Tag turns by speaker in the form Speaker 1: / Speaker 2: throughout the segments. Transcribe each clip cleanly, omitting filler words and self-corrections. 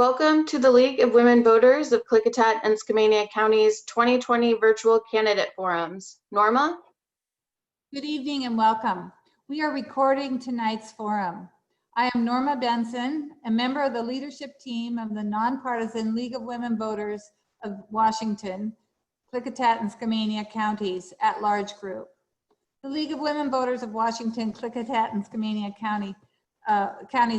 Speaker 1: Welcome to the League of Women Voters of Klickitat and Skamania County's 2020 Virtual Candidate Forums. Norma?
Speaker 2: Good evening and welcome. We are recording tonight's forum. I am Norma Benson, a member of the leadership team of the nonpartisan League of Women Voters of Washington, Klickitat and Skamania Counties at-large group. The League of Women Voters of Washington, Klickitat and Skamania Counties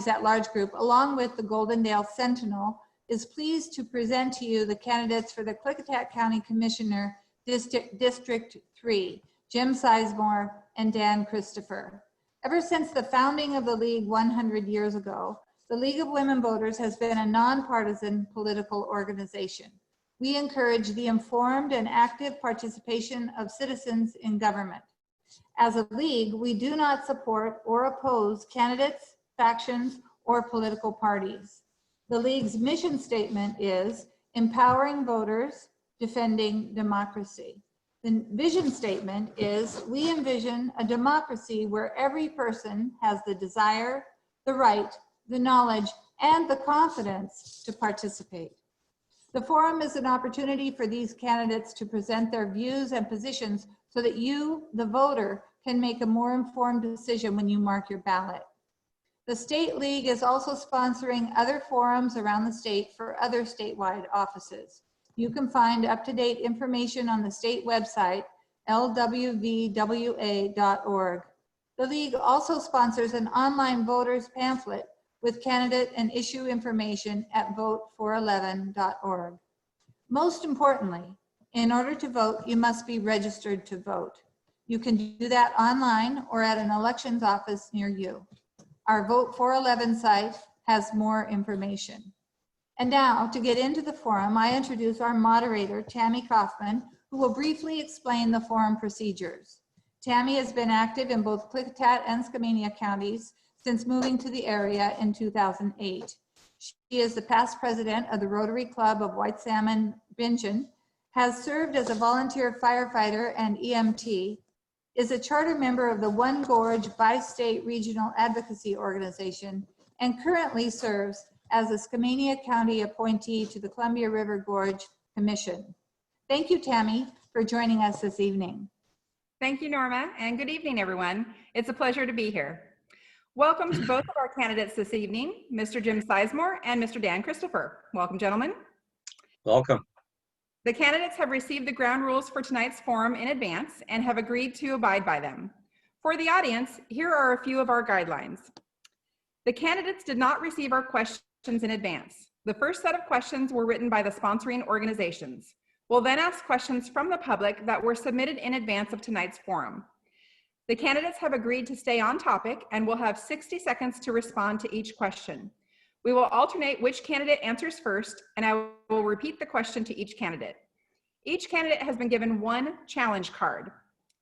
Speaker 2: at-large group, along with the Goldendale Sentinel, is pleased to present to you the candidates for the Klickitat County Commissioner, District 3, Jim Sizemore and Dan Christopher. Ever since the founding of the League 100 years ago, the League of Women Voters has been a nonpartisan political organization. We encourage the informed and active participation of citizens in government. As a league, we do not support or oppose candidates, factions, or political parties. The league's mission statement is empowering voters, defending democracy. The vision statement is we envision a democracy where every person has the desire, the right, the knowledge, and the confidence to participate. The forum is an opportunity for these candidates to present their views and positions so that you, the voter, can make a more informed decision when you mark your ballot. The State League is also sponsoring other forums around the state for other statewide offices. You can find up-to-date information on the state website, LWV-KS.org. The League also sponsors an online voters pamphlet with candidate and issue information at vote411.org. Most importantly, in order to vote, you must be registered to vote. You can do that online or at an elections office near you. Our Vote 411 site has more information. And now, to get into the forum, I introduce our moderator, Tammy Kaufman, who will briefly explain the forum procedures. Tammy has been active in both Klickitat and Skamania counties since moving to the area in 2008. She is the past president of the Rotary Club of White Salmon, Bingen, has served as a volunteer firefighter and EMT, is a charter member of the One Gorge Bi-State Regional Advocacy Organization, and currently serves as a Skamania County appointee to the Columbia River Gorge Commission. Thank you, Tammy, for joining us this evening.
Speaker 3: Thank you, Norma, and good evening, everyone. It's a pleasure to be here. Welcome to both of our candidates this evening, Mr. Jim Sizemore and Mr. Dan Christopher. Welcome, gentlemen.
Speaker 4: Welcome.
Speaker 3: The candidates have received the ground rules for tonight's forum in advance and have agreed to abide by them. For the audience, here are a few of our guidelines. The candidates did not receive our questions in advance. The first set of questions were written by the sponsoring organizations. We'll then ask questions from the public that were submitted in advance of tonight's forum. The candidates have agreed to stay on topic and will have 60 seconds to respond to each question. We will alternate which candidate answers first, and I will repeat the question to each candidate. Each candidate has been given one challenge card.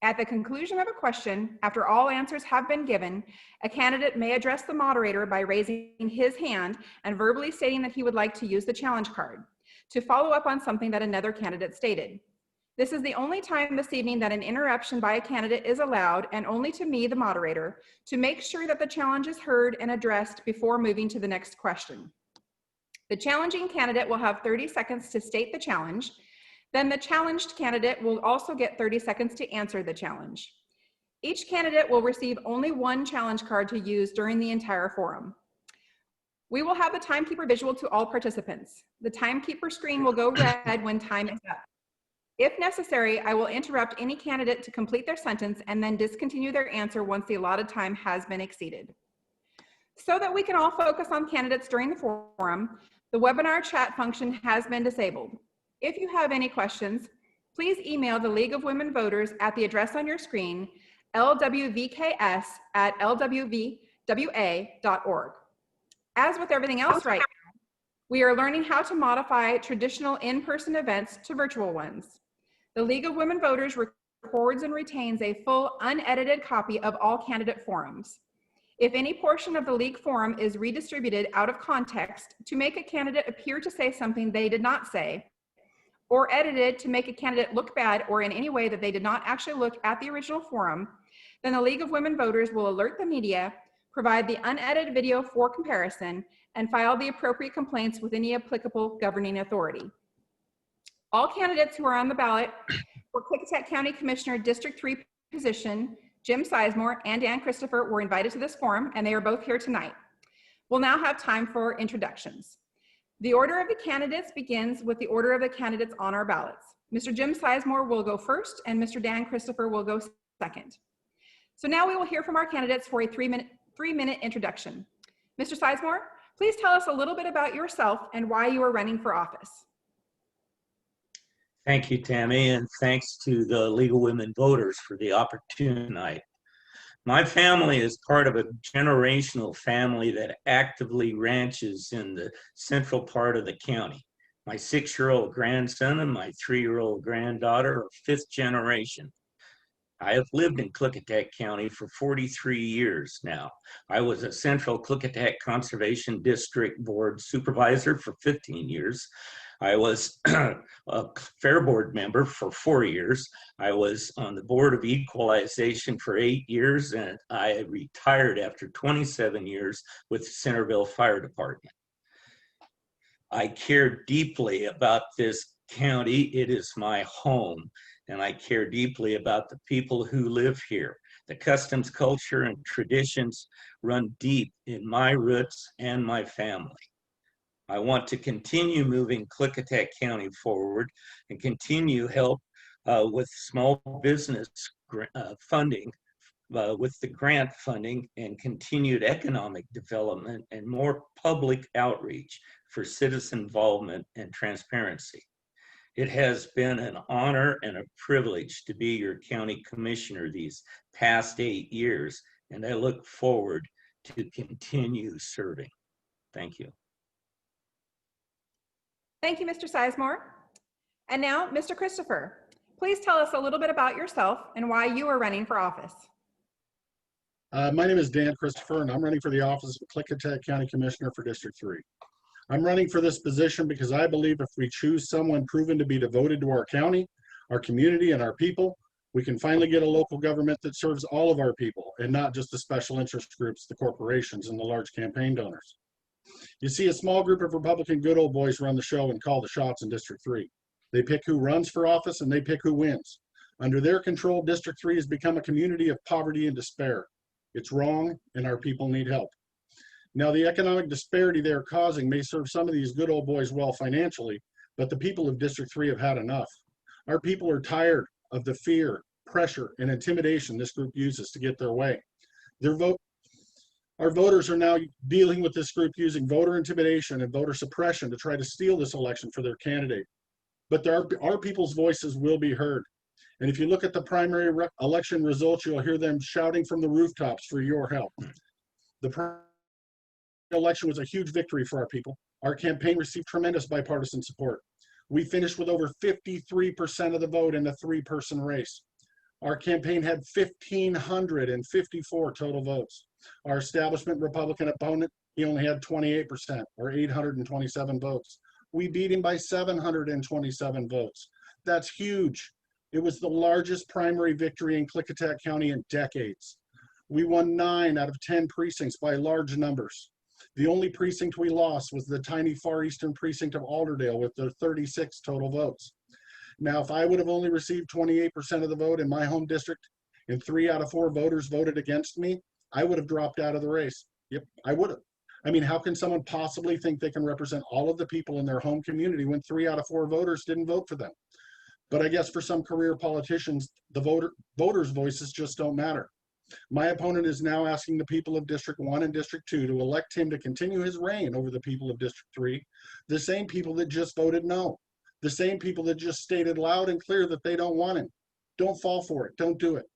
Speaker 3: At the conclusion of a question, after all answers have been given, a candidate may address the moderator by raising his hand and verbally stating that he would like to use the challenge card to follow up on something that another candidate stated. This is the only time this evening that an interruption by a candidate is allowed, and only to me, the moderator, to make sure that the challenge is heard and addressed before moving to the next question. The challenging candidate will have 30 seconds to state the challenge. Then the challenged candidate will also get 30 seconds to answer the challenge. Each candidate will receive only one challenge card to use during the entire forum. We will have the timekeeper visual to all participants. The timekeeper screen will go red when time is up. If necessary, I will interrupt any candidate to complete their sentence and then discontinue their answer once the allotted time has been exceeded. So that we can all focus on candidates during the forum, the webinar chat function has been disabled. If you have any questions, please email the League of Women Voters at the address on your screen, LWV-KS@LWV-WA.org. As with everything else right now, we are learning how to modify traditional in-person events to virtual ones. The League of Women Voters records and retains a full unedited copy of all candidate forums. If any portion of the League forum is redistributed out of context to make a candidate appear to say something they did not say, or edited to make a candidate look bad or in any way that they did not actually look at the original forum, then the League of Women Voters will alert the media, provide the unedited video for comparison, and file the appropriate complaints with any applicable governing authority. All candidates who are on the ballot for Klickitat County Commissioner District 3 position, Jim Sizemore and Dan Christopher, were invited to this forum, and they are both here tonight. We'll now have time for introductions. The order of the candidates begins with the order of the candidates on our ballots. Mr. Jim Sizemore will go first, and Mr. Dan Christopher will go second. So now we will hear from our candidates for a three-minute introduction. Mr. Sizemore, please tell us a little bit about yourself and why you are running for office.
Speaker 4: Thank you, Tammy, and thanks to the Legal Women Voters for the opportunity tonight. My family is part of a generational family that actively ranches in the central part of the county. My 6-year-old grandson and my 3-year-old granddaughter are 5th generation. I have lived in Klickitat County for 43 years now. I was a Central Klickitat Conservation District Board Supervisor for 15 years. I was a Fair Board member for 4 years. I was on the Board of Equalization for 8 years, and I retired after 27 years with the Centerville Fire Department. I care deeply about this county. It is my home, and I care deeply about the people who live here. The customs, culture, and traditions run deep in my roots and my family. I want to continue moving Klickitat County forward and continue help with small business funding, with the grant funding and continued economic development and more public outreach for citizen involvement and transparency. It has been an honor and a privilege to be your county commissioner these past 8 years, and I look forward to continue serving. Thank you.
Speaker 3: Thank you, Mr. Sizemore. And now, Mr. Christopher, please tell us a little bit about yourself and why you are running for office.
Speaker 5: My name is Dan Christopher, and I'm running for the office of Klickitat County Commissioner for District 3. I'm running for this position because I believe if we choose someone proven to be devoted to our county, our community, and our people, we can finally get a local government that serves all of our people and not just the special interest groups, the corporations, and the large campaign donors. You see, a small group of Republican good old boys run the show and call the shots in District 3. They pick who runs for office and they pick who wins. Under their control, District 3 has become a community of poverty and despair. It's wrong, and our people need help. Now, the economic disparity they are causing may serve some of these good old boys well financially, but the people of District 3 have had enough. Our people are tired of the fear, pressure, and intimidation this group uses to get their way. Our voters are now dealing with this group using voter intimidation and voter suppression to try to steal this election for their candidate. But our people's voices will be heard. And if you look at the primary election results, you'll hear them shouting from the rooftops for your help. The primary election was a huge victory for our people. Our campaign received tremendous bipartisan support. We finished with over 53% of the vote in a 3-person race. Our campaign had 1,554 total votes. Our establishment Republican opponent, he only had 28%, or 827 votes. We beat him by 727 votes. That's huge. It was the largest primary victory in Klickitat County in decades. We won 9 out of 10 precincts by large numbers. The only precinct we lost was the tiny far eastern precinct of Alderdale with their 36 total votes. Now, if I would have only received 28% of the vote in my home district and 3 out of 4 voters voted against me, I would have dropped out of the race. Yep, I would have. I mean, how can someone possibly think they can represent all of the people in their home community when 3 out of 4 voters didn't vote for them? But I guess for some career politicians, the voters' voices just don't matter. My opponent is now asking the people of District 1 and District 2 to elect him to continue his reign over the people of District 3, the same people that just voted no, the same people that just stated loud and clear that they don't want him. Don't fall for it. Don't do it.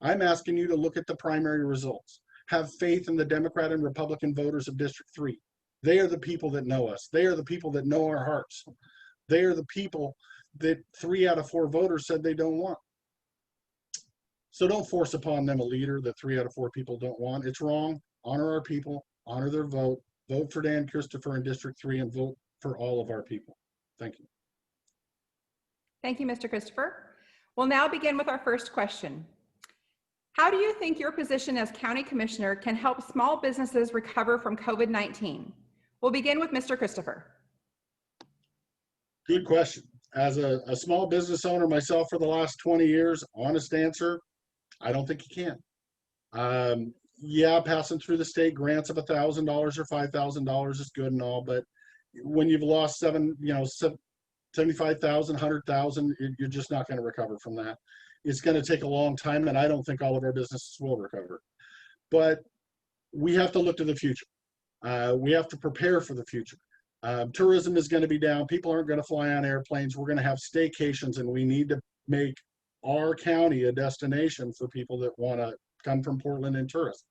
Speaker 5: I'm asking you to look at the primary results. Have faith in the Democrat and Republican voters of District 3. They are the people that know us. They are the people that know our hearts. They are the people that 3 out of 4 voters said they don't want. So don't force upon them a leader that 3 out of 4 people don't want. It's wrong. Honor our people, honor their vote, vote for Dan Christopher in District 3, and vote for all of our people. Thank you.
Speaker 3: Thank you, Mr. Christopher. We'll now begin with our first question. How do you think your position as County Commissioner can help small businesses recover from COVID-19? We'll begin with Mr. Christopher.
Speaker 5: Good question. As a small business owner myself for the last 20 years, honest answer, I don't think you can. Yeah, passing through the state grants of $1,000 or $5,000 is good and all, but when you've lost 75,000, 100,000, you're just not going to recover from that. It's going to take a long time, and I don't think all of our businesses will recover. But we have to look to the future. We have to prepare for the future. Tourism is going to be down. People aren't going to fly on airplanes. We're going to have staycations, and we need to make our county a destination for people that want to come from Portland and tourists.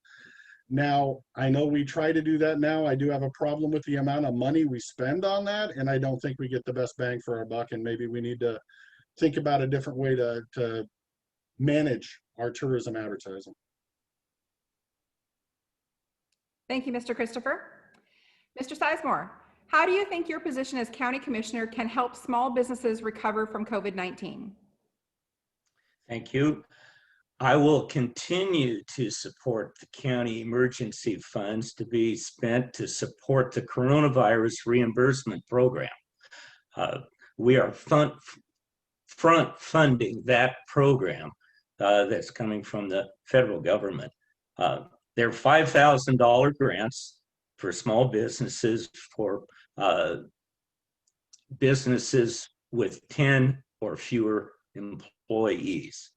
Speaker 5: Now, I know we try to do that now. I do have a problem with the amount of money we spend on that, and I don't think we get the best bang for our buck, and maybe we need to think about a different way to manage our tourism advertising.
Speaker 3: Thank you, Mr. Christopher. Mr. Sizemore, how do you think your position as County Commissioner can help small businesses recover from COVID-19?
Speaker 4: Thank you. I will continue to support the county emergency funds to be spent to support the coronavirus reimbursement program. We are front funding that program that's coming from the federal government. There are $5,000 grants for small businesses for businesses with 10 or fewer employees.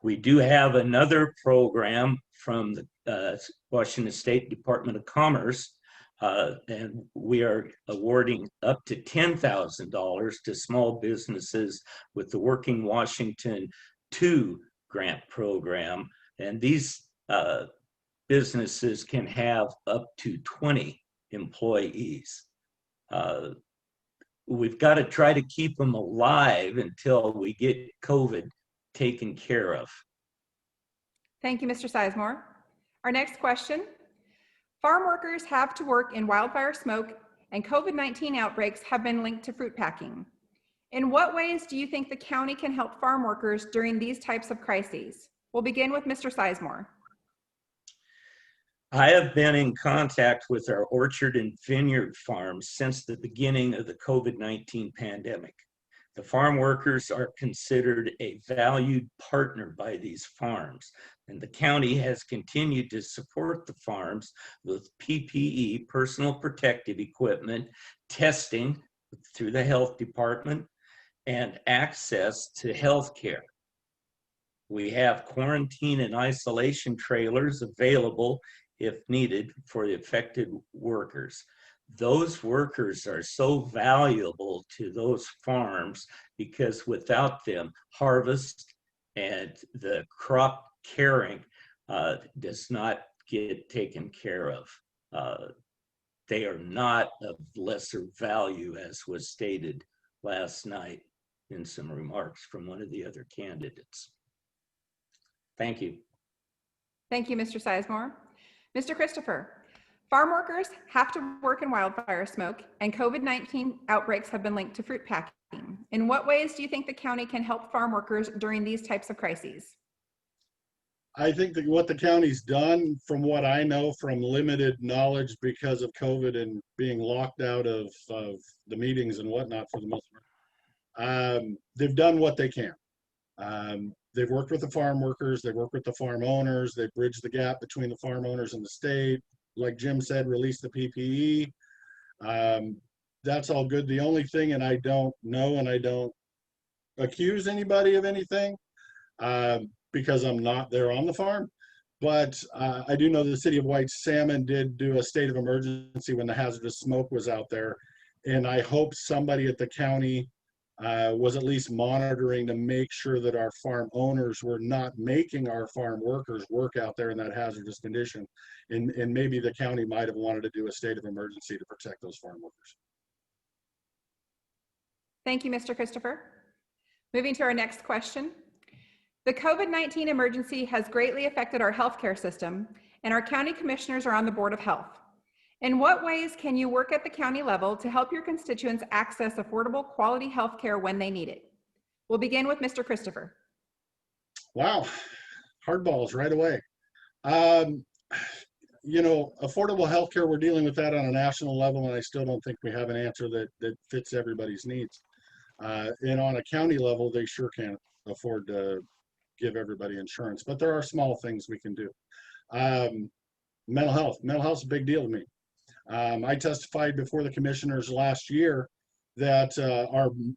Speaker 4: We do have another program from the Washington State Department of Commerce, and we are awarding up to $10,000 to small businesses with the Working Washington 2 grant program. And these businesses can have up to 20 employees. We've got to try to keep them alive until we get COVID taken care of.
Speaker 3: Thank you, Mr. Sizemore. Our next question. Farm workers have to work in wildfire smoke, and COVID-19 outbreaks have been linked to fruit packing. In what ways do you think the county can help farm workers during these types of crises? We'll begin with Mr. Sizemore.
Speaker 4: I have been in contact with our orchard and vineyard farms since the beginning of the COVID-19 pandemic. The farm workers are considered a valued partner by these farms, and the county has continued to support the farms with PPE, personal protective equipment, testing through the health department, and access to health care. We have quarantine and isolation trailers available if needed for the affected workers. Those workers are so valuable to those farms because without them, harvest and the crop caring does not get taken care of. They are not of lesser value, as was stated last night in some remarks from one of the other candidates. Thank you.
Speaker 3: Thank you, Mr. Sizemore. Mr. Christopher, farm workers have to work in wildfire smoke, and COVID-19 outbreaks have been linked to fruit packing. In what ways do you think the county can help farm workers during these types of crises?
Speaker 5: I think that what the county's done, from what I know from limited knowledge because of COVID and being locked out of the meetings and whatnot for the most part, they've done what they can. They've worked with the farm workers, they've worked with the farm owners, they've bridged the gap between the farm owners and the state. Like Jim said, release the PPE. That's all good. The only thing, and I don't know and I don't accuse anybody of anything because I'm not there on the farm, but I do know the city of White Salmon did do a state of emergency when the hazardous smoke was out there. And I hope somebody at the county was at least monitoring to make sure that our farm owners were not making our farm workers work out there in that hazardous condition. And maybe the county might have wanted to do a state of emergency to protect those farm workers.
Speaker 3: Thank you, Mr. Christopher. Moving to our next question. The COVID-19 emergency has greatly affected our healthcare system, and our county commissioners are on the Board of Health. In what ways can you work at the county level to help your constituents access affordable, quality health care when they need it? We'll begin with Mr. Christopher.
Speaker 5: Wow, hardballs right away. you know, affordable healthcare, we're dealing with that on a national level, and I still don't think we have an answer that fits everybody's needs. And on a county level, they sure can't afford to give everybody insurance, but there are small things we can do. Mental health is a big deal to me. I testified before the commissioners last year that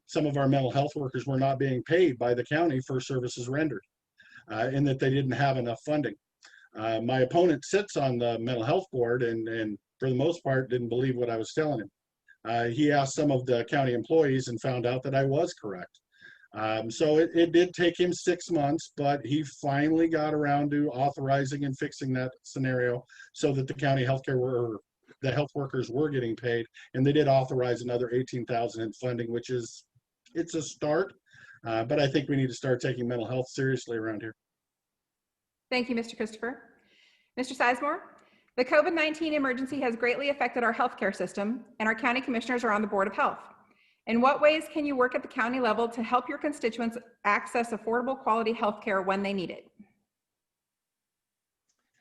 Speaker 5: some of our mental health workers were not being paid by the county for services rendered, and that they didn't have enough funding. My opponent sits on the mental health board and for the most part didn't believe what I was telling him. He asked some of the county employees and found out that I was correct. So it did take him 6 months, but he finally got around to authorizing and fixing that scenario so that the county the health workers were getting paid, and they did authorize another $18,000 in funding, which it's a start, but I think we need to start taking mental health seriously around here.
Speaker 3: Thank you, Mr. Christopher. Mr. Sizemore, the COVID-19 emergency has greatly affected our healthcare system, and our county commissioners are on the Board of Health. In what ways can you work at the county level to help your constituents access affordable quality healthcare when they need it?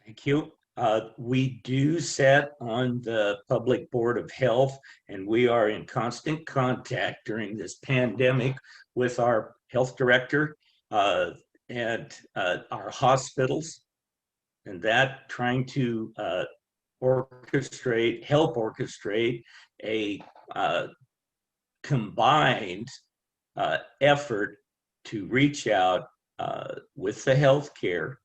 Speaker 4: Thank you. We do sit on the Public Board of Health, and we are in constant contact during this pandemic with our health director and our hospitals, and that trying to help orchestrate a combined effort to reach out with the healthcare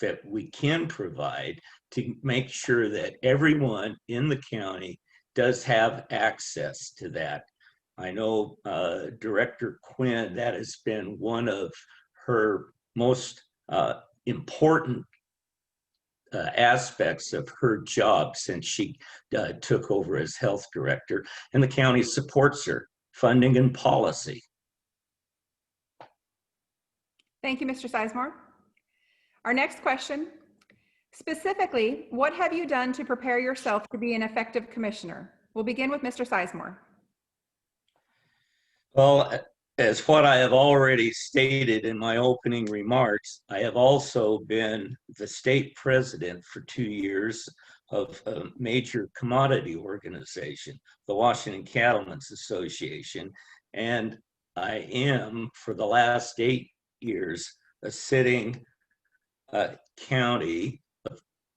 Speaker 4: that we can provide to make sure that everyone in the county does have access to that. I know Director Quinn, that has been one of her most important aspects of her job since she took over as health director, and the county supports her funding and policy.
Speaker 3: Thank you, Mr. Sizemore. Our next question, specifically, what have you done to prepare yourself to be an effective commissioner? We'll begin with Mr. Sizemore.
Speaker 4: Well, as what I have already stated in my opening remarks, I have also been the state president for 2 years of a major commodity organization, the Washington Cattlemen's Association, and I am, for the last 8 years, a sitting county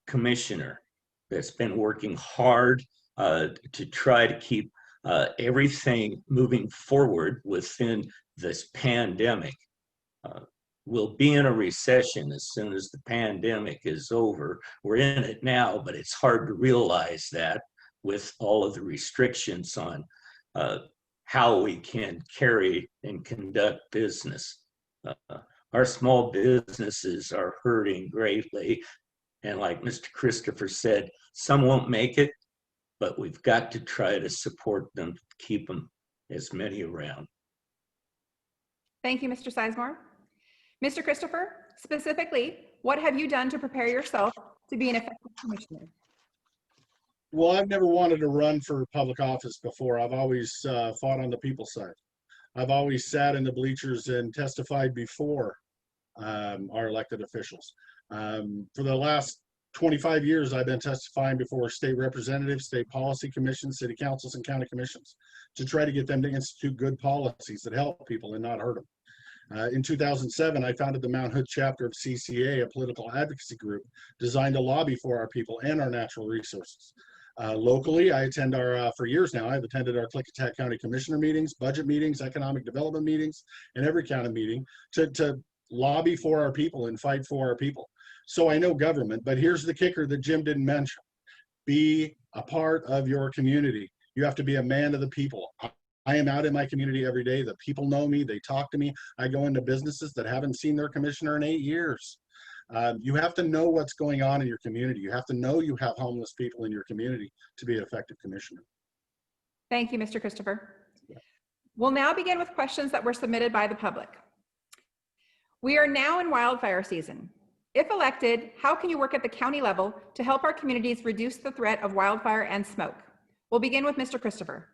Speaker 4: commissioner that's been working hard to try to keep everything moving forward within this pandemic. We'll be in a recession as soon as the pandemic is over. We're in it now, but it's hard to realize that with all of the restrictions on how we can carry and conduct business. Our small businesses are hurting greatly. And like Mr. Christopher said, some won't make it, but we've got to try to support them, keep them as many around.
Speaker 3: Thank you, Mr. Sizemore. Mr. Christopher, specifically, what have you done to prepare yourself to be an effective commissioner?
Speaker 5: Well, I've never wanted to run for public office before. I've always fought on the people's side. I've always sat in the bleachers and testified before our elected officials. For the last 25 years, I've been testifying before state representatives, state policy commissions, city councils, and county commissions to try to get them to institute good policies that help people and not hurt them. In 2007, I founded the Mount Hood chapter of CCA, a political advocacy group designed to lobby for our people and our natural resources. Locally, I attend for years now, I've attended our Klickitat County Commissioner meetings, budget meetings, economic development meetings, and every county meeting to lobby for our people and fight for our people. So I know government, but here's the kicker that Jim didn't mention. Be a part of your community. You have to be a man of the people. I am out in my community every day. The people know me. They talk to me. I go into businesses that haven't seen their commissioner in 8 years. You have to know what's going on in your community. You have to know you have homeless people in your community to be an effective commissioner.
Speaker 3: Thank you, Mr. Christopher. We'll now begin with questions that were submitted by the public. We are now in wildfire season. If elected, how can you work at the county level to help our communities reduce the threat of wildfire and smoke? We'll begin with Mr. Christopher.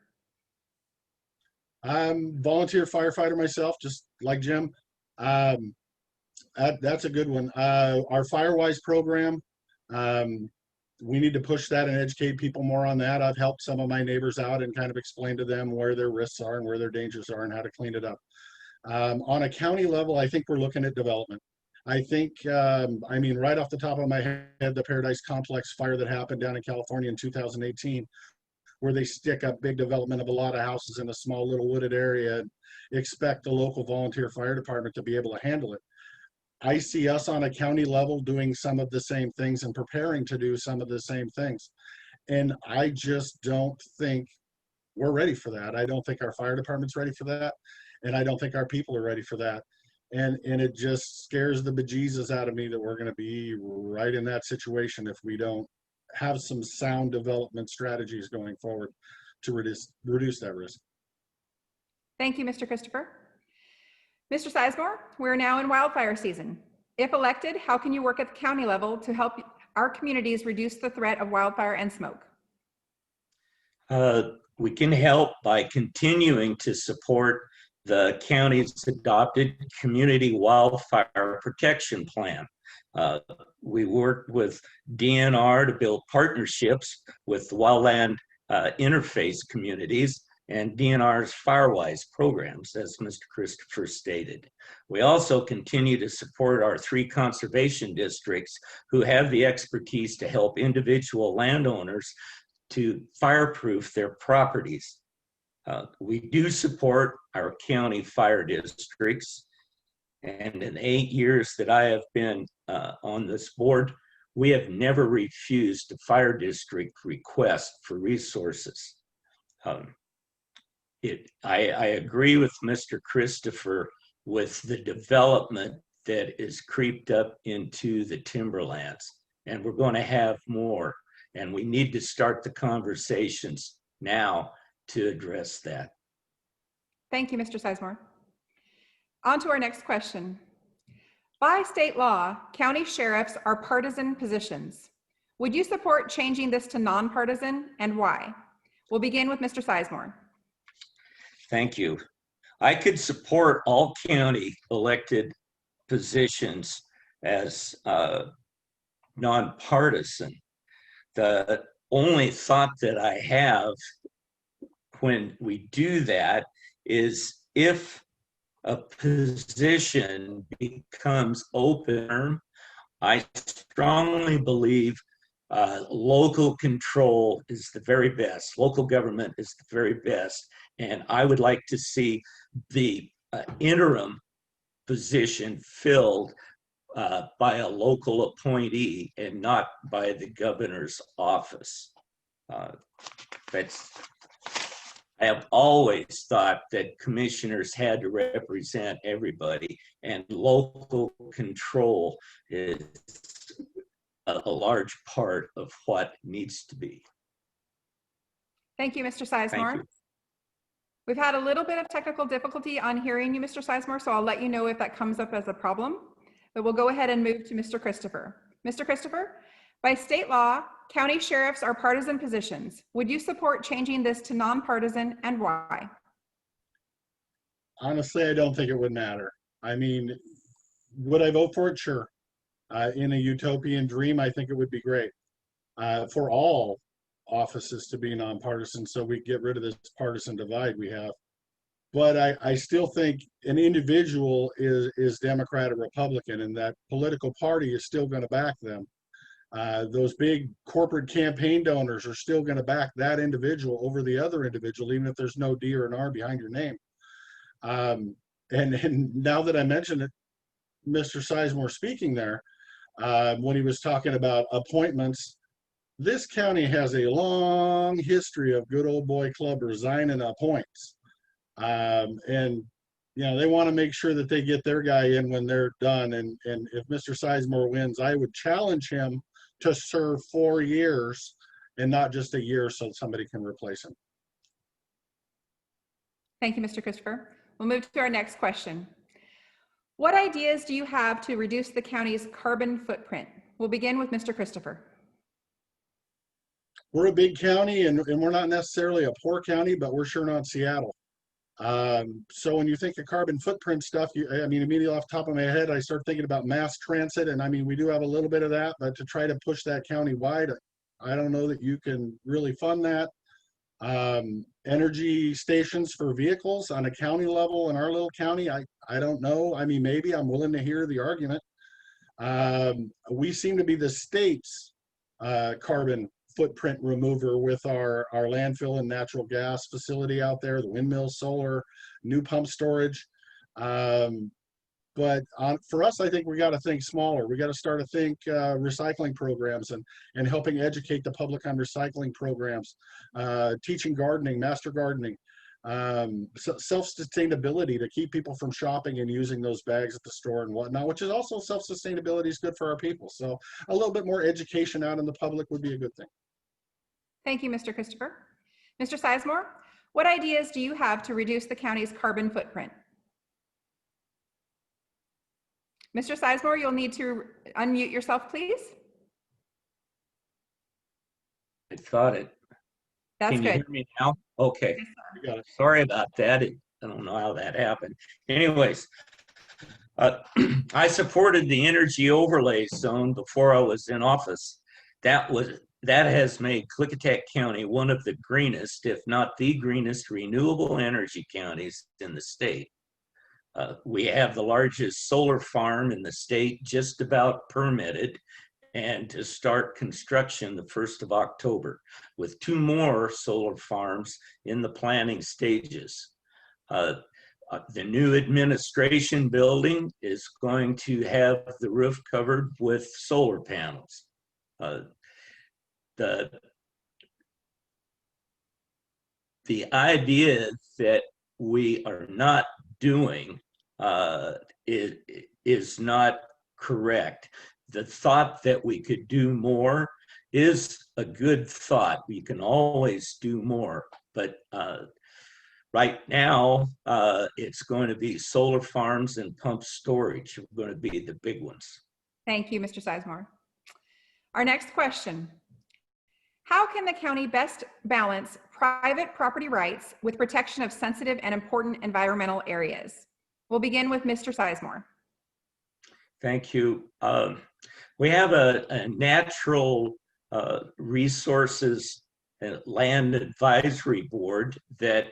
Speaker 5: I'm volunteer firefighter myself, just like Jim. That's a good one. Our FireWise program We need to push that and educate people more on that. I've helped some of my neighbors out and kind of explain to them where their risks are and where their dangers are and how to clean it up. On a county level, I think we're looking at development. I think, I mean, right off the top of my head, the Paradise Complex fire that happened down in California in 2018, where they stick up big development of a lot of houses in a small little wooded area and expect the local volunteer fire department to be able to handle it. I see us on a county level doing some of the same things and preparing to do some of the same things. And I just don't think we're ready for that. I don't think our fire department's ready for that. And I don't think our people are ready for that. And it just scares the bejesus out of me that we're going to be right in that situation if we don't have some sound development strategies going forward to reduce that risk.
Speaker 3: Thank you, Mr. Christopher. Mr. Sizemore, we're now in wildfire season. If elected, how can you work at the county level to help our communities reduce the threat of wildfire and smoke?
Speaker 4: We can help by continuing to support the county's adopted Community Wildfire Protection Plan. We worked with DNR to build partnerships with wildland interface communities and DNR's FireWise programs, as Mr. Christopher stated. We also continue to support our 3 conservation districts who have the expertise to help individual landowners to fireproof their properties. We do support our county fire districts, and in the 8 years that I have been on this board, we have never refused a fire district request for resources. I agree with Mr. Christopher with the development that is creeped up into the timberlands, and we're going to have more, and we need to start the conversations now to address that.
Speaker 3: Thank you, Mr. Sizemore. On to our next question. By state law, county sheriffs are partisan positions. Would you support changing this to nonpartisan, and why? We'll begin with Mr. Sizemore.
Speaker 4: Thank you. I could support all county elected positions as nonpartisan. The only thought that I have when we do that is if a position becomes open, I strongly believe local control is the very best. Local government is the very best. And I would like to see the interim position filled by a local appointee and not by the governor's office. I have always thought that commissioners had to represent everybody, and local control is a large part of what needs to be.
Speaker 3: Thank you, Mr. Sizemore.
Speaker 4: Thank you.
Speaker 3: We've had a little bit of technical difficulty on hearing you, Mr. Sizemore, so I'll let you know if that comes up as a problem, but we'll go ahead and move to Mr. Christopher. Mr. Christopher, by state law, county sheriffs are partisan positions. Would you support changing this to nonpartisan, and why?
Speaker 5: Honestly, I don't think it would matter. I mean, would I vote for it? Sure. In a utopian dream, I think it would be great for all offices to be nonpartisan, so we get rid of this partisan divide we have. But I still think an individual is Democrat or Republican, and that political party is still going to back them. Those big corporate campaign donors are still going to back that individual over the other individual, even if there's no D or an R behind your name. And now that I mentioned it, Mr. Sizemore speaking there, when he was talking about appointments, this county has a long history of good old boy club resigning appoints. And, you know, they want to make sure that they get their guy in when they're done. And if Mr. Sizemore wins, I would challenge him to serve 4 years and not just a year so somebody can replace him.
Speaker 3: Thank you, Mr. Christopher. We'll move to our next question. What ideas do you have to reduce the county's carbon footprint? We'll begin with Mr. Christopher.
Speaker 5: We're a big county, and we're not necessarily a poor county, but we're sure not Seattle. So when you think of carbon footprint stuff, I mean, immediately off the top of my head, I start thinking about mass transit. And I mean, we do have a little bit of that, but to try to push that county-wide, I don't know that you can really fund that. Energy stations for vehicles on a county level in our little county, I don't know. I mean, maybe I'm willing to hear the argument. We seem to be the state's carbon footprint remover with our landfill and natural gas facility out there, the windmill, solar, new pump storage. But for us, I think we got to think smaller. We got to start to think recycling programs and helping educate the public on recycling programs, teaching gardening, master gardening, self-sustainability to keep people from shopping and using those bags at the store and whatnot, which is also self-sustainability is good for our people. So a little bit more education out in the public would be a good thing.
Speaker 3: Thank you, Mr. Christopher. Mr. Sizemore, what ideas do you have to reduce the county's carbon footprint? Mr. Sizemore, you'll need to unmute yourself, please.
Speaker 4: I thought it.
Speaker 3: That's
Speaker 4: Can you
Speaker 3: good.
Speaker 4: hear me now? Okay.
Speaker 5: You got it.
Speaker 4: Sorry about that. I don't know how that happened. Anyways, I supported the energy overlay zone before I was in office. That has made Klickitat County one of the greenest, if not the greenest, renewable energy counties in the state. We have the largest solar farm in the state, just about permitted, and to start construction the 1st of October, with 2 more solar farms in the planning stages. The new administration building is going to have the roof covered with solar panels. The idea that we are not doing is not correct. The thought that we could do more is a good thought. We can always do more, but right now it's going to be solar farms and pump storage are going to be the big ones.
Speaker 3: Thank you, Mr. Sizemore. Our next question. How can the county best balance private property rights with protection of sensitive and important environmental areas? We'll begin with Mr. Sizemore.
Speaker 4: Thank you. We have a natural resources and land advisory board that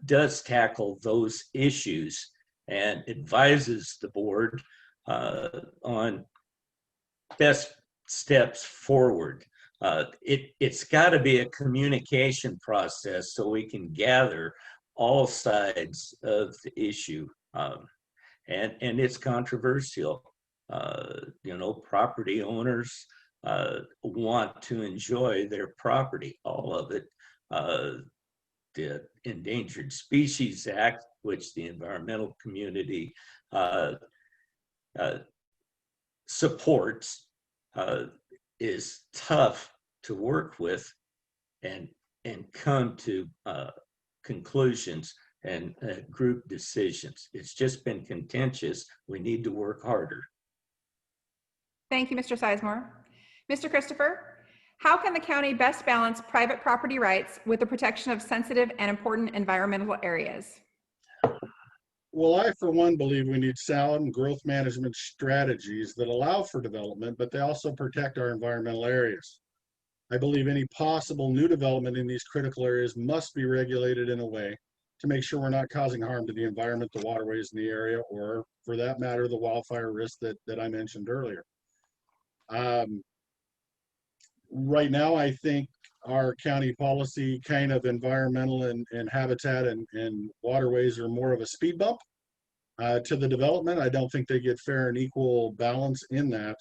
Speaker 4: does tackle those issues and advises the board on best steps forward. It's got to be a communication process so we can gather all sides of the issue. And it's controversial. You know, property owners want to enjoy their property, all of it. The Endangered Species Act, which the environmental community supports, is tough to work with and come to conclusions and group decisions. It's just been contentious. We need to work harder.
Speaker 3: Thank you, Mr. Sizemore. Mr. Christopher, how can the county best balance private property rights with the protection of sensitive and important environmental areas?
Speaker 5: Well, I, for one, believe we need sound growth management strategies that allow for development, but they also protect our environmental areas. I believe any possible new development in these critical areas must be regulated in a way to make sure we're not causing harm to the environment, the waterways in the area, or for that matter, the wildfire risk that I mentioned earlier. Right now, I think our county policy kind of environmental and habitat and waterways are more of a speed bump to the development. I don't think they get fair and equal balance in that.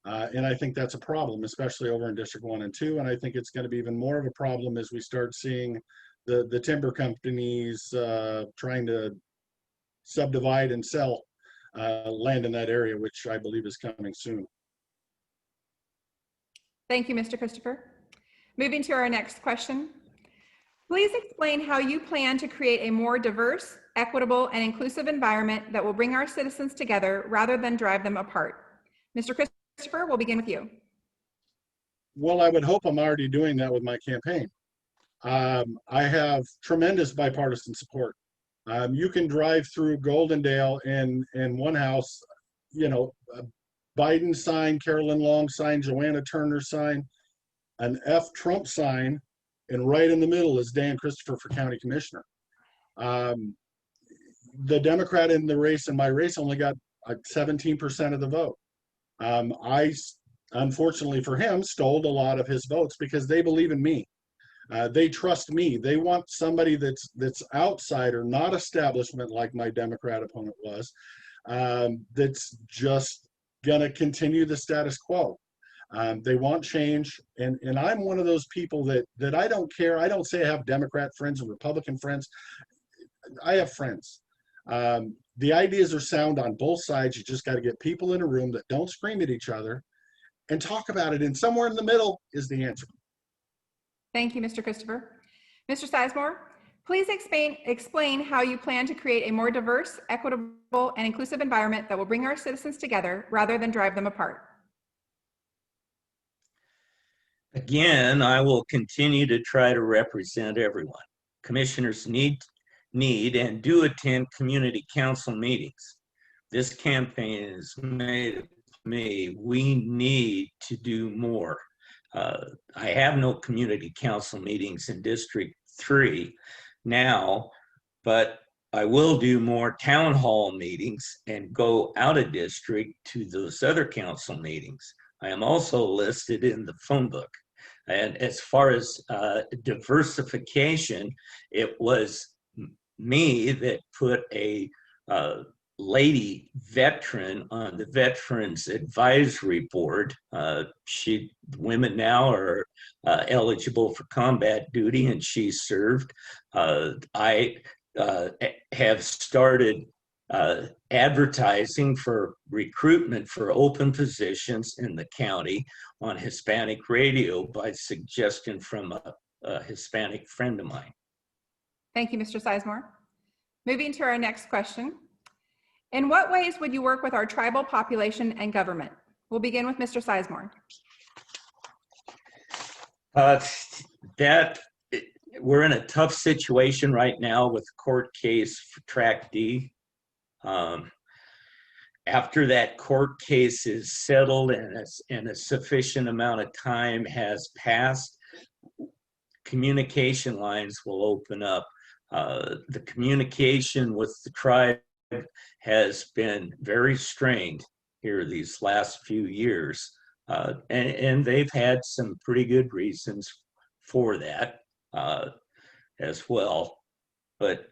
Speaker 5: And I think that's a problem, especially over in District 1 and 2. And I think it's going to be even more of a problem as we start seeing the timber companies trying to subdivide and sell land in that area, which I believe is coming soon.
Speaker 3: Thank you, Mr. Christopher. Moving to our next question. Please explain how you plan to create a more diverse, equitable, and inclusive environment that will bring our citizens together rather than drive them apart. Mr. Christopher, we'll begin with you.
Speaker 5: Well, I would hope I'm already doing that with my campaign. I have tremendous bipartisan support You can drive through Goldendale and one house, you know, a Biden sign, Carolyn Long sign, Joanna Turner sign, an F Trump sign, and right in the middle is Dan Christopher for county commissioner. The Democrat in the race, in my race, only got 17% of the vote. I, unfortunately for him, stole a lot of his votes because they believe in me. They trust me. They want somebody that's outsider, not establishment like my Democrat opponent was, that's just gonna continue the status quo. They want change, and I'm one of those people that I don't care. I don't say I have Democrat friends or Republican friends. I have friends. The ideas are sound on both sides. You just got to get people in a room that don't scream at each other and talk about it. And somewhere in the middle is the answer.
Speaker 3: Thank you, Mr. Christopher. Mr. Sizemore, please explain how you plan to create a more diverse, equitable, and inclusive environment that will bring our citizens together rather than drive them apart.
Speaker 4: Again, I will continue to try to represent everyone. Commissioners need and do attend community council meetings. This campaign has made it me. We need to do more. I have no community council meetings in District 3 now, but I will do more town hall meetings and go out of district to those other council meetings. I am also listed in the phone book. And as far as diversification, it was me that put a lady veteran on the Veterans Advisory Board. Women now are eligible for combat duty, and she served. I have started advertising for recruitment for open positions in the county on Hispanic radio by suggestion from a Hispanic friend of mine.
Speaker 3: Thank you, Mr. Sizemore. Moving to our next question. In what ways would you work with our tribal population and government? We'll begin with Mr. Sizemore.
Speaker 4: We're in a tough situation right now with the court case for Track D. After that court case is settled and a sufficient amount of time has passed, communication lines will open up. The communication with the tribe has been very strained here these last few years, and they've had some pretty good reasons for that as well. But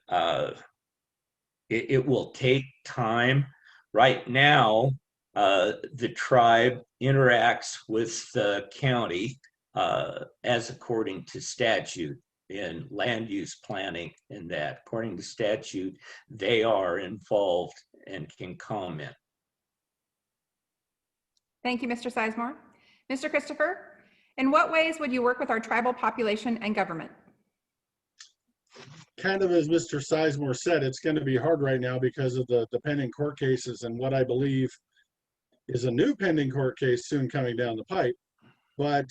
Speaker 4: it will take time. Right now, the tribe interacts with the county as according to statute in land use planning, and that according to statute, they are involved and can comment.
Speaker 3: Thank you, Mr. Sizemore. Mr. Christopher, in what ways would you work with our tribal population and government?
Speaker 5: Kind of as Mr. Sizemore said, it's going to be hard right now because of the pending court cases and what I believe is a new pending court case soon coming down the pipe. But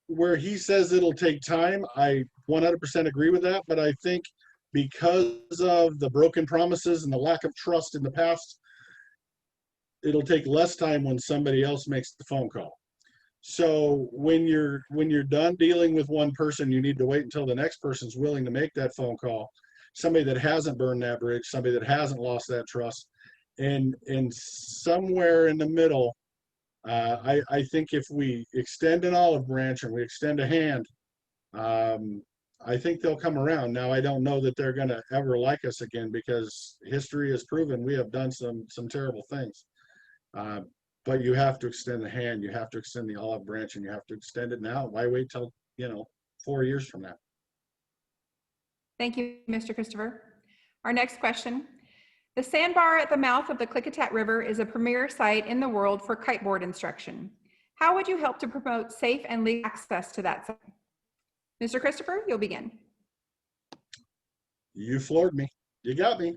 Speaker 5: where he says it'll take time, I 100% agree with that. But I think because of the broken promises and the lack of trust in the past, it'll take less time when somebody else makes the phone call. So when you're done dealing with one person, you need to wait until the next person's willing to make that phone call. Somebody that hasn't burned that bridge, somebody that hasn't lost that trust. And somewhere in the middle, I think if we extend an olive branch and we extend a hand, I think they'll come around. Now, I don't know that they're going to ever like us again because history has proven we have done some terrible things. But you have to extend the hand, you have to extend the olive branch, and you have to extend it now. Why wait till, 4 years from now?
Speaker 3: Thank you, Mr. Christopher. Our next question. The sandbar at the mouth of the Klickitat River is a premier site in the world for kiteboard instruction. How would you help to promote safe and legal access to that site? Mr. Christopher, you'll begin.
Speaker 5: You floored me. You got me.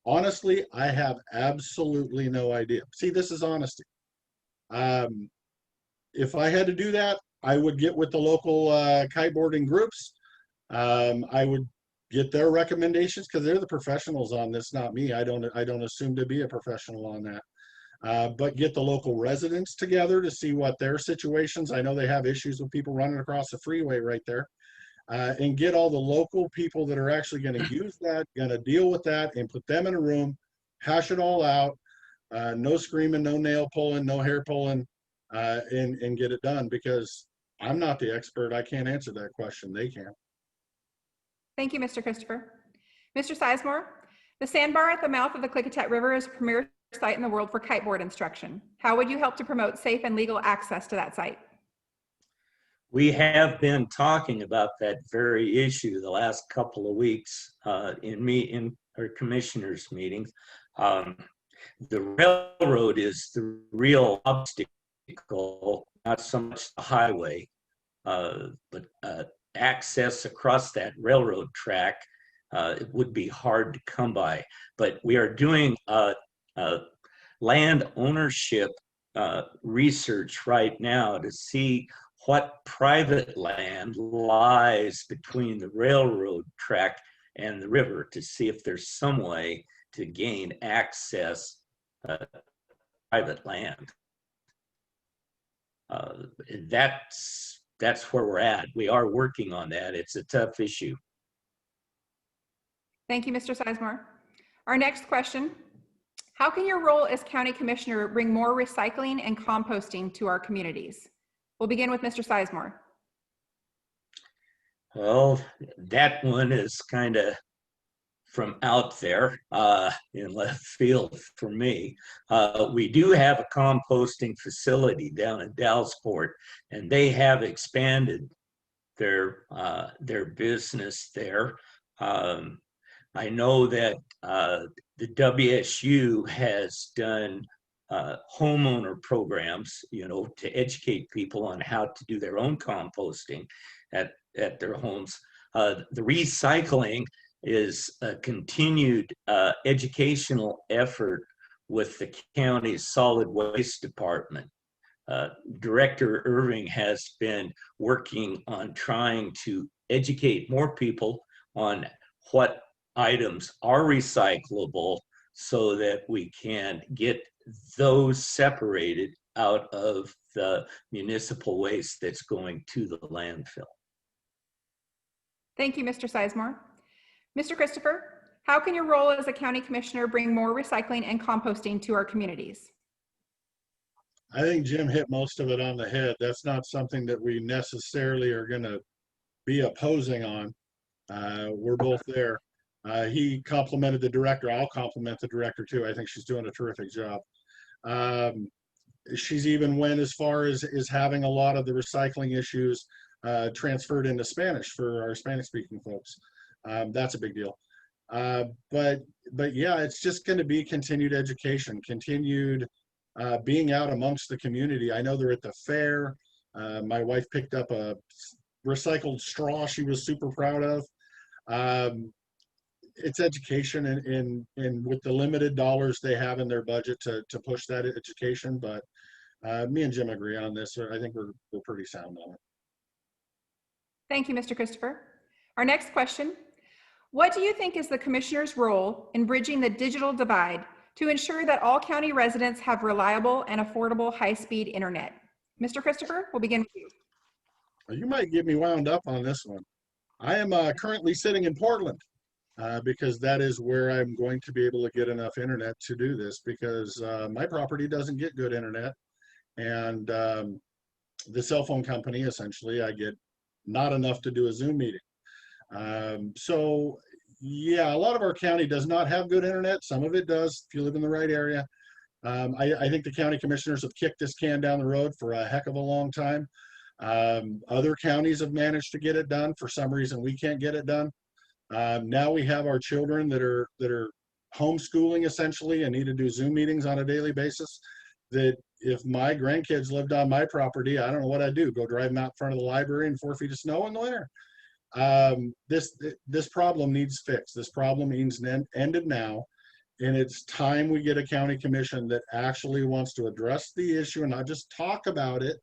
Speaker 5: Honestly, I have absolutely no idea. See, this is honesty. If I had to do that, I would get with the local kiteboarding groups. I would get their recommendations, because they're the professionals on this, not me. I don't assume to be a professional on that. But get the local residents together to see what their situations. I know they have issues with people running across the freeway right there. And get all the local people that are actually going to use that, going to deal with that, and put them in a room, hash it all out. No screaming, no nail pulling, no hair pulling, and get it done, because I'm not the expert. I can't answer that question. They can.
Speaker 3: Thank you, Mr. Christopher. Mr. Sizemore, the sandbar at the mouth of the Klickitat River is a premier site in the world for kiteboard instruction. How would you help to promote safe and legal access to that site?
Speaker 4: We have been talking about that very issue the last couple of weeks in our commissioners' meetings. The railroad is the real obstacle, not so much the highway, but access across that railroad track it would be hard to come by. But we are doing land ownership research right now to see what private land lies between the railroad track and the river, to see if there's some way to gain access to private land. That's where we're at. We are working on that. It's a tough issue.
Speaker 3: Thank you, Mr. Sizemore. Our next question: how can your role as county commissioner bring more recycling and composting to our communities? We'll begin with Mr. Sizemore.
Speaker 4: Well, that one is kind of from out there in left field for me. We do have a composting facility down in Dalesport, and they have expanded their business there. I know that the WSU has done homeowner programs, to educate people on how to do their own composting at their homes. The recycling is a continued educational effort with the county's solid waste department. Director Irving has been working on trying to educate more people on what items are recyclable so that we can get those separated out of the municipal waste that's going to the landfill.
Speaker 3: Thank you, Mr. Sizemore. Mr. Christopher, how can your role as a county commissioner bring more recycling and composting to our communities?
Speaker 5: I think Jim hit most of it on the head. That's not something that we necessarily are going to be opposing on. We're both there. He complimented the director. I'll compliment the director too. I think she's doing a terrific job. She's even went as far as having a lot of the recycling issues transferred into Spanish for our Spanish-speaking folks. That's a big deal. But yeah, it's just going to be continued education, continued being out amongst the community. I know they're at the fair. My wife picked up a recycled straw she was super proud of. It's education and with the limited dollars they have in their budget to push that education. But me and Jim agree on this. I think we're pretty sound on it.
Speaker 3: Thank you, Mr. Christopher. Our next question: what do you think is the commissioner's role in bridging the digital divide to ensure that all county residents have reliable and affordable high-speed internet? Mr. Christopher, we'll begin with you.
Speaker 5: Well, you might get me wound up on this one. I am currently sitting in Portland because that is where I'm going to be able to get enough internet to do this, because my property doesn't get good internet. And the cell phone company, essentially, I get not enough to do a Zoom meeting. So yeah, a lot of our county does not have good internet. Some of it does if you live in the right area. I think the county commissioners have kicked this can down the road for a heck of a long time. Other counties have managed to get it done. For some reason, we can't get it done. Now we have our children that are homeschooling essentially and need to do Zoom meetings on a daily basis. That if my grandkids lived on my property, I don't know what I'd do. Go drive them out in front of the library in 4 feet of snow in the winter. This problem needs fixed. This problem needs ended now, and it's time we get a county commission that actually wants to address the issue and not just talk about it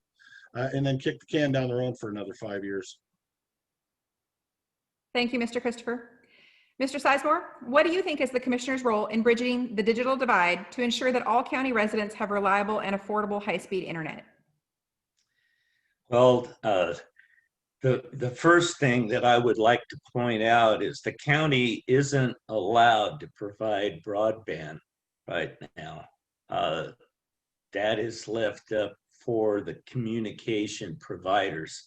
Speaker 5: and then kick the can down the road for another 5 years.
Speaker 3: Thank you, Mr. Christopher. Mr. Sizemore, what do you think is the Commissioner's role in bridging the digital divide to ensure that all county residents have reliable and affordable high-speed internet?
Speaker 4: Well, the first thing that I would like to point out is the county isn't allowed to provide broadband right now. That is left up for the communication providers.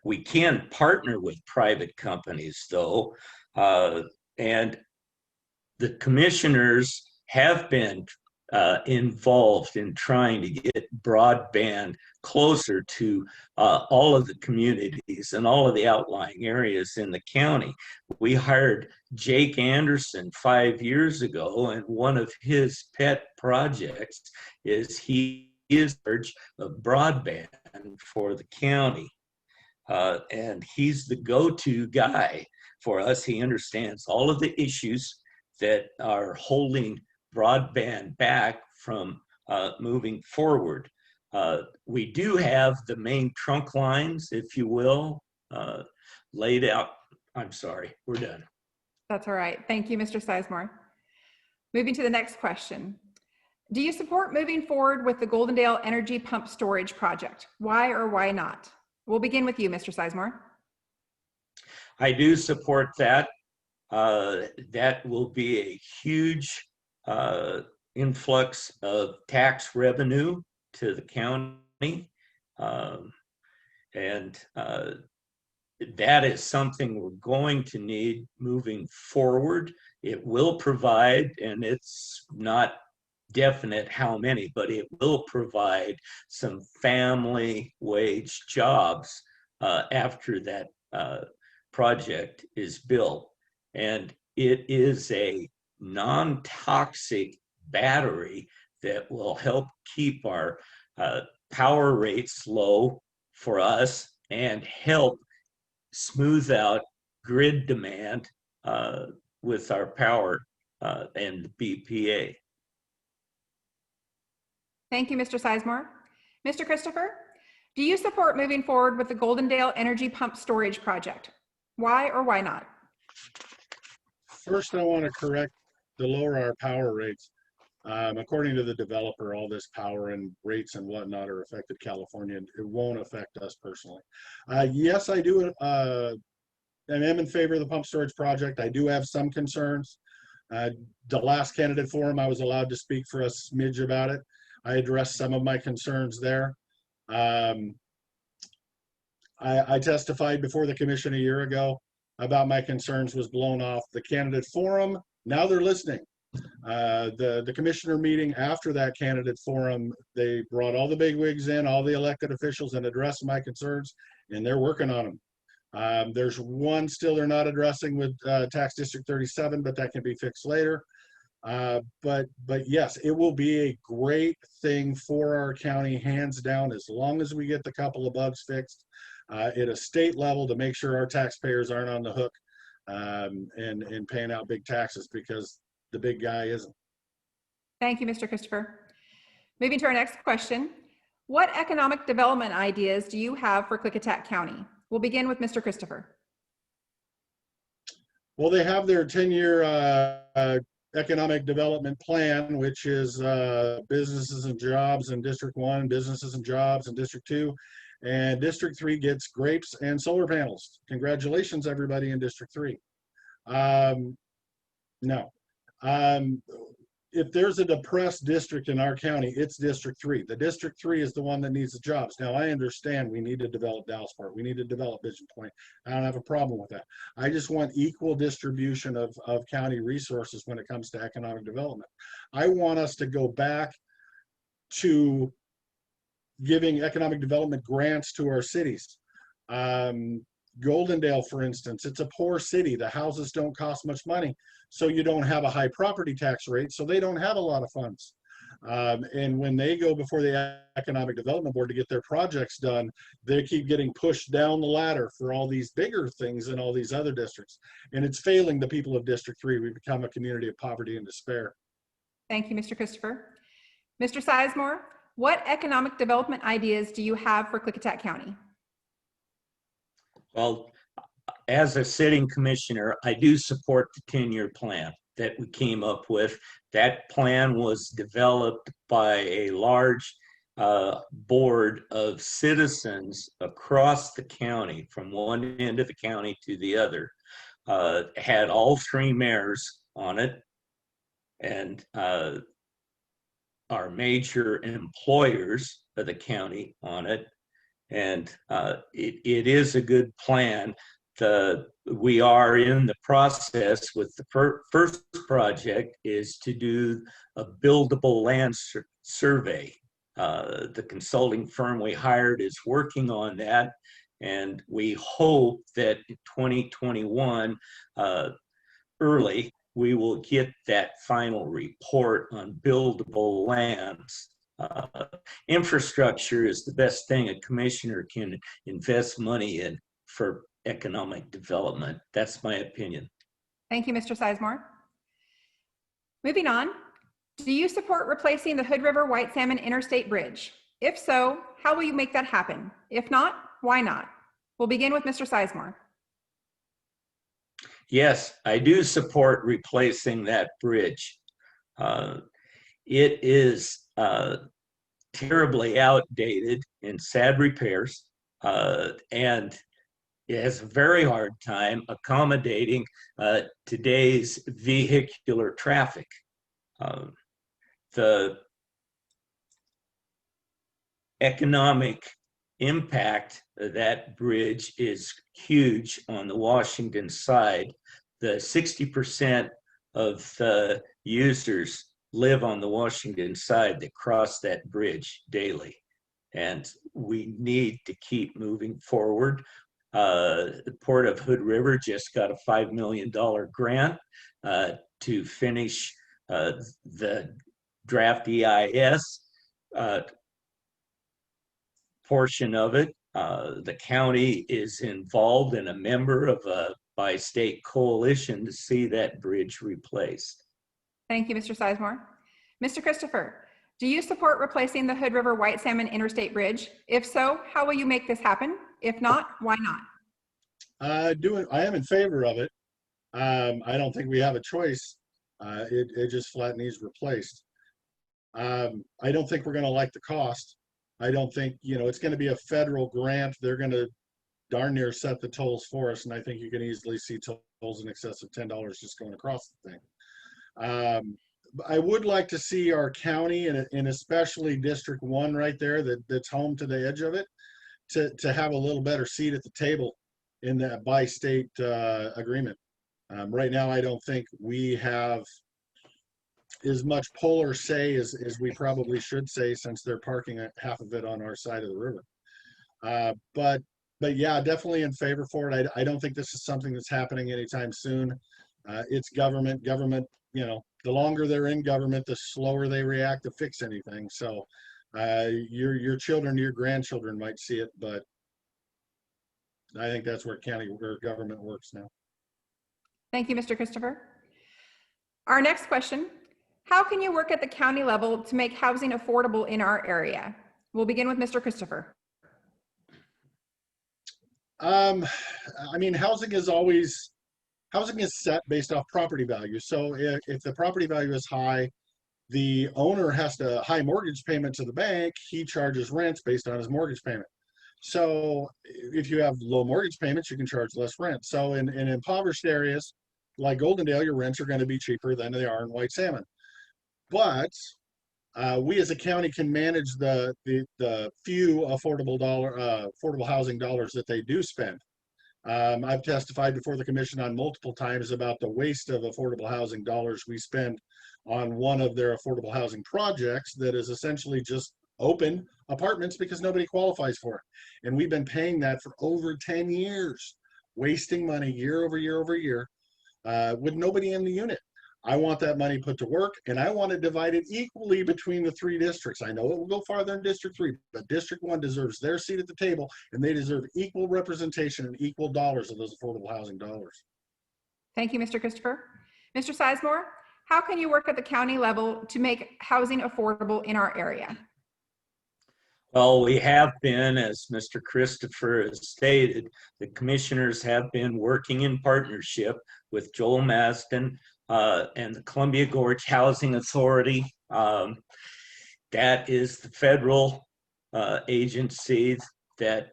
Speaker 4: We can partner with private companies though, and the commissioners have been involved in trying to get broadband closer to all of the communities and all of the outlying areas in the county. We hired Jake Anderson 5 years ago, and one of his pet projects is he is in charge of broadband for the county. And he's the go-to guy for us. He understands all of the issues that are holding broadband back from moving forward. We do have the main trunk lines, if you will, laid out. I'm sorry, we're done.
Speaker 3: That's all right. Thank you, Mr. Sizemore. Moving to the next question. Do you support moving forward with the Goldendale Energy Pump Storage Project? Why or why not? We'll begin with you, Mr. Sizemore.
Speaker 4: I do support that. That will be a huge influx of tax revenue to the county. And that is something we're going to need moving forward. It will provide, and it's not definite how many, but it will provide some family wage jobs after that project is built. And it is a non-toxic battery that will help keep our power rates low for us and help smooth out grid demand with our power and the BPA.
Speaker 3: Thank you, Mr. Sizemore. Mr. Christopher, do you support moving forward with the Goldendale Energy Pump Storage Project? Why or why not?
Speaker 5: First, I want to correct to lower our power rates. According to the developer, all this power and rates and whatnot are affected California. It won't affect us personally. Yes, I do. I am in favor of the pump storage project. I do have some concerns. The last candidate forum, I was allowed to speak for a smidge about it. I addressed some of my concerns there. I testified before the commission a year ago about my concerns, was blown off. The candidate forum, now they're listening. The commissioner meeting after that candidate forum, they brought all the bigwigs in, all the elected officials, and addressed my concerns, and they're working on them. There's one still they're not addressing with Tax District 37, but that can be fixed later. But yes, it will be a great thing for our county, hands down, as long as we get the couple of bugs fixed at a state level to make sure our taxpayers aren't on the hook and paying out big taxes because the big guy isn't.
Speaker 3: Thank you, Mr. Christopher. Moving to our next question. What economic development ideas do you have for Klickitat County? We'll begin with Mr. Christopher.
Speaker 5: Well, they have their 10-year economic development plan, which is businesses and jobs in District 1, businesses and jobs in District 2, and District 3 gets grapes and solar panels. Congratulations, everybody in District 3. No. If there's a depressed district in our county, it's District 3. The District 3 is the one that needs the jobs. Now, I understand we need to develop Dallasport. We need to develop Vision Point. I don't have a problem with that. I just want equal distribution of county resources when it comes to economic development. I want us to go back to giving economic development grants to our cities. Goldendale, for instance, it's a poor city. The houses don't cost much money, so you don't have a high property tax rate, so they don't have a lot of funds. And when they go before the Economic Development Board to get their projects done, they keep getting pushed down the ladder for all these bigger things in all these other districts. And it's failing the people of District 3. We've become a community of poverty and despair.
Speaker 3: Thank you, Mr. Christopher. Mr. Sizemore, what economic development ideas do you have for Klickitat County?
Speaker 4: Well, as a sitting commissioner, I do support the 10-year plan that we came up with. That plan was developed by a large board of citizens across the county, from one end of the county to the other. Had all three mayors on it, and our major employers of the county on it. And it is a good plan. We are in the process with the first project is to do a buildable land survey. The consulting firm we hired is working on that, and we hope that in 2021 early we will get that final report on buildable lands. Infrastructure is the best thing a commissioner can invest money in for economic development. That's my opinion.
Speaker 3: Thank you, Mr. Sizemore. Moving on, do you support replacing the Hood River White Salmon Interstate Bridge? If so, how will you make that happen? If not, why not? We'll begin with Mr. Sizemore.
Speaker 4: Yes, I do support replacing that bridge. It is terribly outdated in sad repairs, and it has a very hard time accommodating today's vehicular traffic. The economic impact of that bridge is huge on the Washington side. The 60% of the users live on the Washington side that cross that bridge daily. And we need to keep moving forward. The Port of Hood River just got a $5 million grant to finish the draft EIS portion of it. The county is involved and a member of a bi-state coalition to see that bridge replaced.
Speaker 3: Thank you, Mr. Sizemore. Mr. Christopher, do you support replacing the Hood River White Salmon Interstate Bridge? If so, how will you make this happen? If not, why not?
Speaker 5: I am in favor of it. I don't think we have a choice. It just flat needs replaced. I don't think we're going to like the cost. I don't think, it's going to be a federal grant. They're going to darn near set the tolls for us. And I think you can easily see tolls in excess of $10 just going across the thing. I would like to see our county and especially District 1 right there that's home to the edge of it to have a little better seat at the table in that bi-state agreement. Right now, I don't think we have as much pull or say as we probably should say, since they're parking half of it on our side of the river. But yeah, definitely in favor for it. I don't think this is something that's happening anytime soon. It's government, the longer they're in government, the slower they react to fix anything. So your children, your grandchildren might see it, but I think that's where government works now.
Speaker 3: Thank you, Mr. Christopher. Our next question, how can you work at the county level to make housing affordable in our area? We'll begin with Mr. Christopher.
Speaker 5: I mean, housing is set based off property value. So if the property value is high, the owner has to high mortgage payment to the bank. He charges rents based on his mortgage payment. So if you have low mortgage payments, you can charge less rent. So in impoverished areas like Goldendale, your rents are going to be cheaper than they are in White Salmon. But we as a county can manage the few affordable housing dollars that they do spend. I've testified before the commission on multiple times about the waste of affordable housing dollars we spend on one of their affordable housing projects that is essentially just open apartments because nobody qualifies for it. And we've been paying that for over 10 years, wasting money year over year over year with nobody in the unit. I want that money put to work, and I want it divided equally between the three districts. I know it will go farther in District 3, but District 1 deserves their seat at the table, and they deserve equal representation and equal dollars of those affordable housing dollars.
Speaker 3: Thank you, Mr. Christopher. Mr. Sizemore, how can you work at the county level to make housing affordable in our area?
Speaker 4: Well, we have been, as Mr. Christopher has stated, the commissioners have been working in partnership with Joel Maston and the Columbia Gorge Housing Authority. That is the federal agency that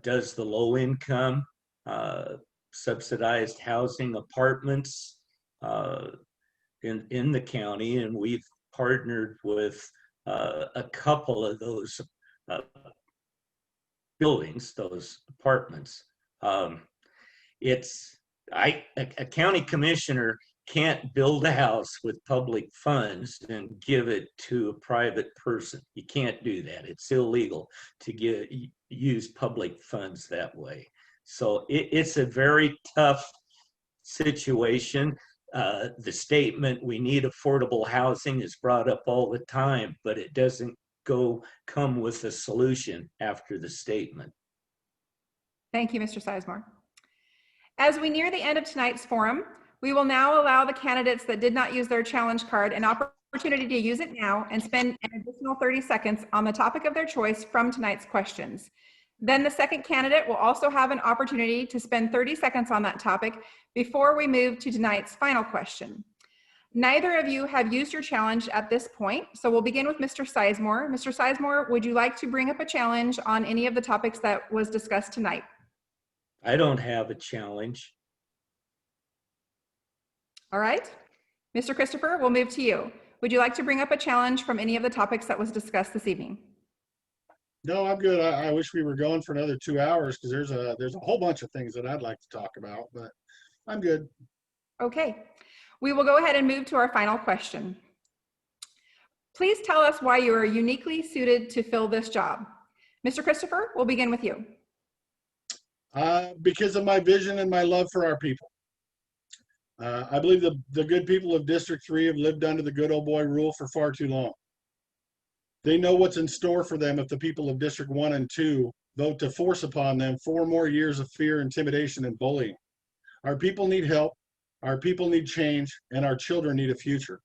Speaker 4: does the low income subsidized housing apartments in the county, and we've partnered with a couple of those buildings, those apartments. A county commissioner can't build a house with public funds and give it to a private person. You can't do that. It's illegal to use public funds that way. So it's a very tough situation. The statement, we need affordable housing, is brought up all the time, but it doesn't come with a solution after the statement.
Speaker 3: Thank you, Mr. Sizemore. As we near the end of tonight's forum, we will now allow the candidates that did not use their challenge card an opportunity to use it now and spend an additional 30 seconds on the topic of their choice from tonight's questions. Then the second candidate will also have an opportunity to spend 30 seconds on that topic before we move to tonight's final question. Neither of you have used your challenge at this point, so we'll begin with Mr. Sizemore. Mr. Sizemore, would you like to bring up a challenge on any of the topics that was discussed tonight?
Speaker 4: I don't have a challenge.
Speaker 3: All right. Mr. Christopher, we'll move to you. Would you like to bring up a challenge from any of the topics that was discussed this evening?
Speaker 5: No, I'm good. I wish we were going for another 2 hours because there's a whole bunch of things that I'd like to talk about, but I'm good.
Speaker 3: Okay. We will go ahead and move to our final question. Please tell us why you are uniquely suited to fill this job. Mr. Christopher, we'll begin with you.
Speaker 5: Because of my vision and my love for our people. I believe the good people of District 3 have lived under the good old boy rule for far too long. They know what's in store for them if the people of District 1 and 2 vote to force upon them 4 more years of fear, intimidation, and bullying. Our people need help, our people need change, and our children need a future.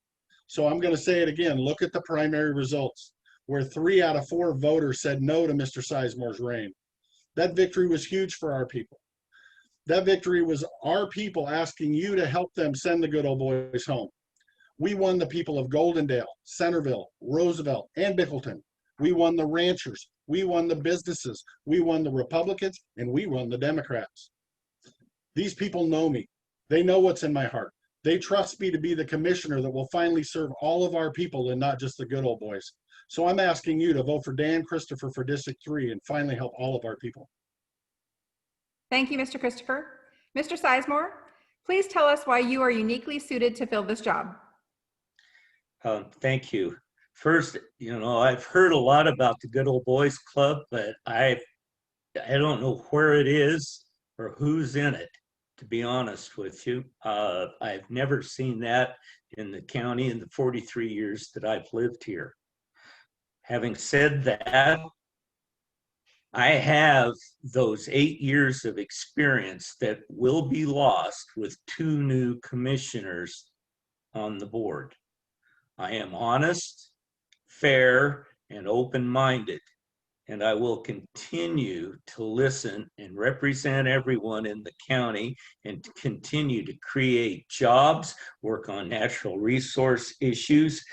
Speaker 5: So I'm going to say it again, look at the primary results, where 3 out of 4 voters said no to Mr. Sizemore's reign. That victory was huge for our people. That victory was our people asking you to help them send the good old boys home. We won the people of Goldendale, Centerville, Roosevelt, and Bickleton. We won the ranchers. We won the businesses. We won the Republicans, and we won the Democrats. These people know me. They know what's in my heart. They trust me to be the commissioner that will finally serve all of our people and not just the good old boys. So I'm asking you to vote for Dan Christopher for District 3 and finally help all of our people.
Speaker 3: Thank you, Mr. Christopher. Mr. Sizemore, please tell us why you are uniquely suited to fill this job.
Speaker 4: Thank you. First, I've heard a lot about the Good Old Boys Club, but I don't know where it is or who's in it, to be honest with you. I've never seen that in the county in the 43 years that I've lived here. Having said that, I have those 8 years of experience that will be lost with 2 new commissioners on the board. I am honest, fair, and open-minded, and I will continue to listen and represent everyone in the county and to continue to create jobs, work on natural resource issues,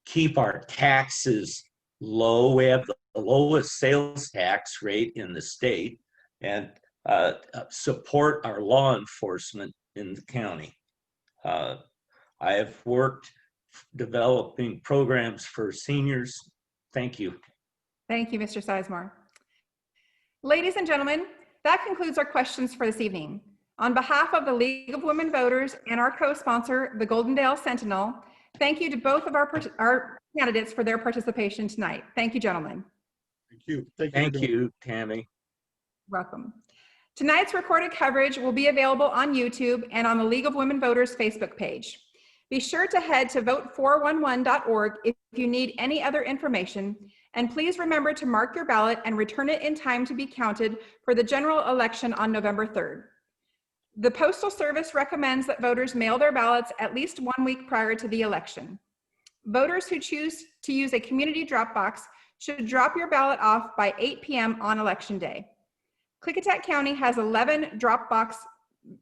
Speaker 4: keep our taxes low. We have the lowest sales tax rate in the state, and support our law enforcement in the county. I have worked developing programs for seniors. Thank you.
Speaker 3: Thank you, Mr. Sizemore. Ladies and gentlemen, that concludes our questions for this evening. On behalf of the League of Women Voters and our co-sponsor, the Goldendale Sentinel, thank you to both of our candidates for their participation tonight. Thank you, gentlemen.
Speaker 5: Thank you.
Speaker 4: Thank you, Tammy.
Speaker 3: Welcome. Tonight's recorded coverage will be available on YouTube and on the League of Women Voters Facebook page. Be sure to head to vote411.org if you need any other information, and please remember to mark your ballot and return it in time to be counted for the general election on November 3rd. The Postal Service recommends that voters mail their ballots at least 1 week prior to the election. Voters who choose to use a community drop box should drop your ballot off by 8 p.m. on Election Day. Klickitat County has 11 drop box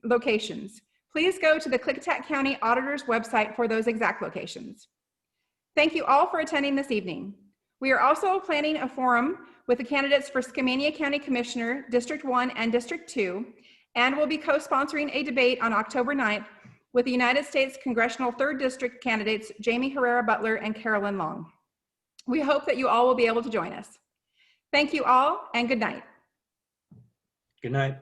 Speaker 3: locations. Please go to the Klickitat County Auditor's website for those exact locations. Thank you all for attending this evening. We are also planning a forum with the candidates for Skamania County Commissioner, District 1 and District 2, and will be co-sponsoring a debate on October 9th with the United States Congressional 3rd District candidates, Jamie Herrera Butler and Carolyn Long. We hope that you all will be able to join us. Thank you all and good night.
Speaker 4: Good night.